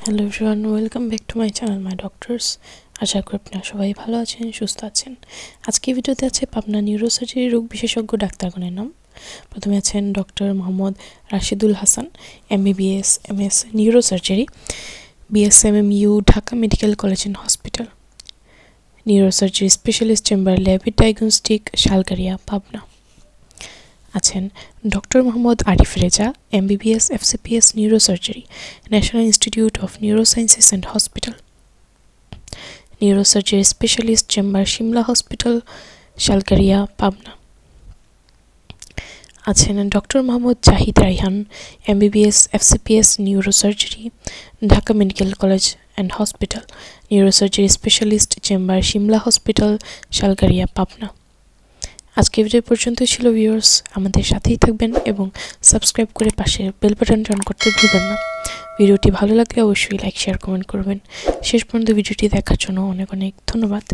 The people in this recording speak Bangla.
Hello everyone, welcome back to my channel my doctors. আশা করি আপনারা সবাই ভালো আছেন, সুস্থ আছেন। আজকে ভিডিওতে আছে পাবনা নিউরোসার্জারি রোগ বিশেষজ্ঞ ডাক্তারগণের নাম। প্রথমে আছেন doctor Mohammad Rashidul Hasan, MBBS MS neurosurgery, BSMMU Dhaka Medical College and Hospital, neurosurgery specialist chamber Labaid diagnostic, Shalkaria, Pabna. আছেন doctor Mohammad Arif Reza, MBBS FCPS neurosurgery, National Institute of Neurosciences and Hospital, neurosurgery specialist chamber Simla hospital, Shalkaria, Pabna. আছেন doctor Mohammad Zahid Raihan, MBBS FCPS neurosurgery, Dhaka Medical College and Hospital, neurosurgery specialist chamber Simla hospital, Shalkaria, Pabna. আজকে ভিডিও পর্যন্তই ছিল ভিউয়ার্স। আমাদের সাথেই থাকবেন এবং সাবস্ক্রাইব করে পাশে বেল বাটনটি অন করতে ভুলবেন না। ভিডিওটি ভালো লাগলে অবশ্যই লাইক, শেয়ার, কমেন্ট করবেন। শেষ পর্যন্ত ভিডিওটি দেখার জন্য অনেক অনেক ধন্যবাদ।